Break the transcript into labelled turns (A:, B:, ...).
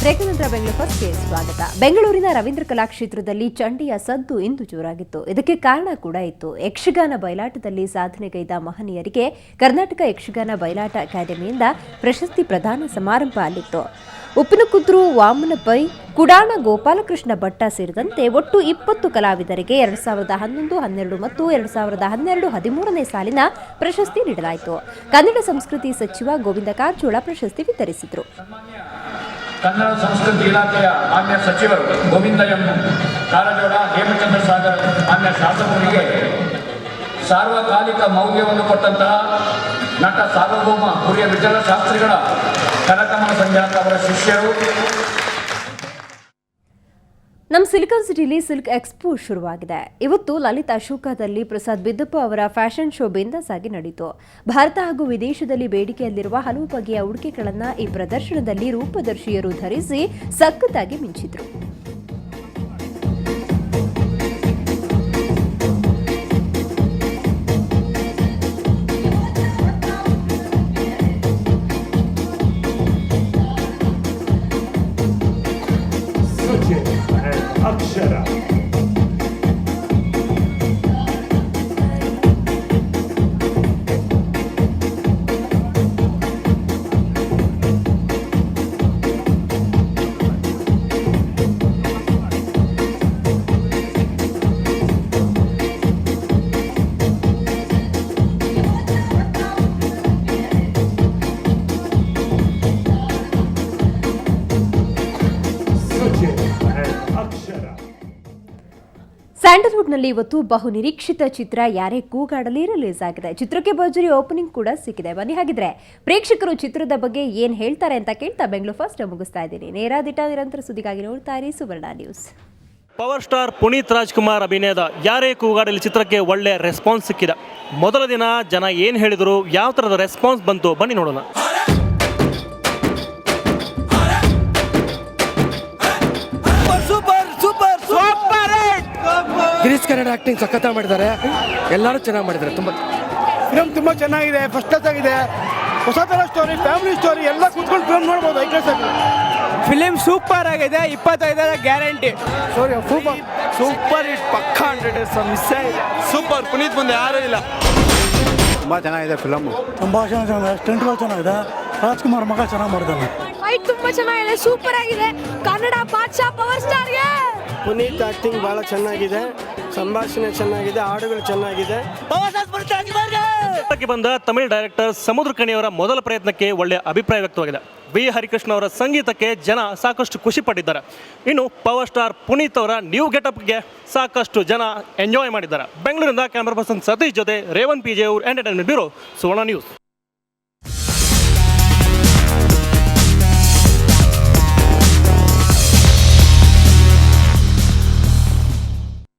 A: Break ನಂತರ ಬೆಂಗಳೂರು ಫಸ್ಟ್ಗೆ ಸ್ವಾಗತ. ಬೆಂಗಳೂರಿನ ರವೀಂದ್ರ ಕಲಾಕ್ಷೇತ್ರದಲ್ಲಿ ಚಂಡಿಯ ಸದ್ದು ಇಂದು ಜೋರಾಗಿತ್ತು. ಇದಕ್ಕೆ ಕಾರಣ ಕೂಡ ಇತ್ತು. ಯಕ್ಷಗಾನ ಬಯಲಾಟದಲ್ಲಿ ಸಾಧನೆಗೈದ ಮಹನೀಯರಿಗೆ ಕರ್ನಾಟಕ ಯಕ್ಷಗಾನ ಬಯಲಾಟ ಅಕಾಡೆಮಿಯಿಂದ ಪ್ರಶಸ್ತಿ ಪ್ರದಾನ ಸಮಾರಂಭ ಅಲ್ಲಿತ್ತು. ಉಪ್ಪಿನಕುದ್ರು ವಾಮನ ಪೈ, ಕುಡಾಣ ಗೋಪಾಲಕೃಷ್ಣ ಭಟ್ಟ ಸೇರಿದಂತೆ ಒಟ್ಟು 20 ಕಲಾವಿದರಿಗೆ 2011, 12 ಮತ್ತು 2012-13ನೇ ಸಾಲಿನ ಪ್ರಶಸ್ತಿ ನೀಡಲಾಯಿತು. ಕನ್ನಡ ಸಂಸ್ಕೃತಿ ಸಚಿವ ಗೋವಿಂದ ಕಾರಜೋಳ ಪ್ರಶಸ್ತಿ ವಿತರಿಸಿದರು.
B: ಕನ್ನಡ ಸಂಸ್ಕೃತಿ ಇಲಾಖೆಯ ಮಾನ್ಯ ಸಚಿವರು ಗೋವಿಂದ ಎಂ ಕಾರಜೋಳ, ಹೇಮಚಂದ್ರ ಸಾಗರ್ ಮಾನ್ಯ ಶಾಸಕರಿಗೆ ಸಾರ್ವಕಾಲಿಕ ಮೌಲ್ಯವನ್ನು ಕೊಟ್ಟಂತಹ ನಟ ಸಾರ್ವಭೌಮ ಕುರಿಯ ವಿಠಲ ಶಾಸ್ತ್ರಿಗಳ ಕನಕಮಲ ಸಂಜಾತ ಅವರ ಶಿಷ್ಯರು.
A: ನಮ್ಮ ಸಿಲಿಕಾನ್ ಸಿಟಿಲಿ ಸಿಲ್ಕ್ ಎಕ್ಸ್ಪೋ ಶುರುವಾಗಿದೆ. ಇವತ್ತು ಲಲಿತ್ ಅಶೋಕದಲ್ಲಿ ಪ್ರಸಾದ್ ಬಿದ್ದಪ್ಪ ಅವರ ಫ್ಯಾಷನ್ ಶೋ ಬಿಂದಾಸಾಗಿ ನಡೆಯಿತು. ಭಾರತ ಹಾಗೂ ವಿದೇಶದಲ್ಲಿ ಬೇಡಿಕೆಯಲ್ಲಿರುವ ಹಲವು ಬಗೆಯ ಉಡುಗೆಗಳನ್ನು ಈ ಪ್ರದರ್ಶನದಲ್ಲಿ ರೂಪದರ್ಶಿಯರು ಧರಿಸಿ ಸಖತ್ತಾಗಿ ಮಿಂಚಿದ್ರು.
C: ಅಕ್ಷರ
A: ಸ್ಯಾಂಡಲ್ವುಡ್ನಲ್ಲಿ ಇವತ್ತು ಬಹು ನಿರೀಕ್ಷಿತ ಚಿತ್ರ ಯಾರೇ ಕೂಗಾಡಲಿ ರಿಲೀಸ್ ಆಗಿದೆ. ಚಿತ್ರಕ್ಕೆ ಭರ್ಜರಿ ಓಪನಿಂಗ್ ಕೂಡ ಸಿಕ್ಕಿದೆ. ಬನ್ನಿ ಹಾಗಿದ್ರೆ ಪ್ರೇಕ್ಷಕರು ಚಿತ್ರದ ಬಗ್ಗೆ ಏನ್ ಹೇಳ್ತಾರೆ ಅಂತ ಕೇಳ್ತಾ ಬೆಂಗಳೂರು ಫಸ್ಟ್ ಮುಗಿಸ್ತಾ ಇದ್ದೀನಿ. ನೇರ ದಿಟ ನಿರಂತರ ಸುದ್ದಿಗಾಗಿ ನೋಡ್ತಾ ಇರಿ Suvarna news.
D: Power star Puneeth Rajkumar ಅಭಿನಯದ ಯಾರೇ ಕೂಗಾಡಲಿ ಚಿತ್ರಕ್ಕೆ ಒಳ್ಳೆ ರೆಸ್ಪಾನ್ಸ್ ಸಿಕ್ಕಿದೆ. ಮೊದಲ ದಿನ ಜನ ಏನು ಹೇಳಿದರು, ಯಾವ ಥರದ ರೆಸ್ಪಾನ್ಸ್ ಬಂತು, ಬನ್ನಿ ನೋಡೋಣ.
E: ಗಿರೀಶ್ ಕನ್ನಡ ಆಕ್ಟಿಂಗ್ ಸಖತ್ತಾಗಿ ಮಾಡಿದ್ದಾರೆ. ಎಲ್ಲರೂ ಚೆನ್ನಾಗಿ ಮಾಡಿದ್ದಾರೆ. ಫಿಲಮ್ ತುಂಬ ಚೆನ್ನಾಗಿದೆ. ಫಸ್ಟ್ ಕ್ಲಾಸ್ ಆಗಿದೆ. ಹೊಸ ಥರ ಸ್ಟೋರಿ, ಫ್ಯಾಮಿಲಿ ಸ್ಟೋರಿ ಎಲ್ಲ ಕೂತ್ಕೊಂಡು ಫಿಲಮ್ ನೋಡ್ಬೋದು.
F: ಫಿಲಿಮ್ ಸೂಪರ್ ಆಗಿದೆ. 25 ಗ್ಯಾರಂಟಿ.
E: ಸ್ಟೋರಿ ಸೂಪರ್ ಹಿಟ್ ಪಕ್ಕ 100 ಮಿಸ್ ಆಗಿದೆ.
F: ಸೂಪರ್. ಪುನೀತ್ ಮುಂದೆ ಯಾರೂ ಇಲ್ಲ.
E: ತುಂಬ ಚೆನ್ನಾಗಿದೆ ಫಿಲಮ್. ತುಂಬ ಚೆನ್ನಾಗಿದೆ. ಸ್ಟೆಂಟ್ಗಳು ಚೆನ್ನಾಗಿದೆ. ರಾಜ್ಕುಮಾರ್ ಮಗ ಚೆನ್ನಾಗಿ ಮಾಡಿದ್ದಾನೆ.
G: ಫೈಟ್ ತುಂಬ ಚೆನ್ನಾಗಿದೆ. ಸೂಪರ್ ಆಗಿದೆ. ಕನ್ನಡ ಬಾದ್ಶಾ ಪವರ್ ಸ್ಟಾರ್ಗೆ.
F: ಪುನೀತ್ ಆಕ್ಟಿಂಗ್ ಬಹಳ ಚೆನ್ನಾಗಿದೆ. ಸಂಭಾಷಣೆ ಚೆನ್ನಾಗಿದೆ. ಹಾಡುಗಳು ಚೆನ್ನಾಗಿದೆ.
D: ಬಂದ ತಮಿಳು ಡೈರೆಕ್ಟರ್ ಸಮುದ್ರ ಕಣಿಯವರ ಮೊದಲ ಪ್ರಯತ್ನಕ್ಕೆ ಒಳ್ಳೆಯ ಅಭಿಪ್ರಾಯ ವ್ಯಕ್ತವಾಗಿದೆ. ವಿ ಹರಿಕೃಷ್ಣ ಅವರ ಸಂಗೀತಕ್ಕೆ ಜನ ಸಾಕಷ್ಟು ಖುಷಿ ಪಟ್ಟಿದ್ದಾರೆ. ಇನ್ನು ಪವರ್ ಸ್ಟಾರ್ ಪುನೀತ್ ಅವರ ನ್ಯೂ ಗೆಟಪ್ಗೆ ಸಾಕಷ್ಟು ಜನ ಎಂಜಾಯ್ ಮಾಡಿದ್ದಾರೆ. ಬೆಂಗಳೂರಿನಿಂದ ಕ್ಯಾಮರಾ ಪರ್ಸನ್ ಸತೀಶ್ ಜೊತೆ ರೇವನ್ PJ ಎಂಟರ್ಟೈನ್ಮೆಂಟ್ ಬ್ಯೂರೋ, ಸುವರ್ಣ ನ್ಯೂಸ್.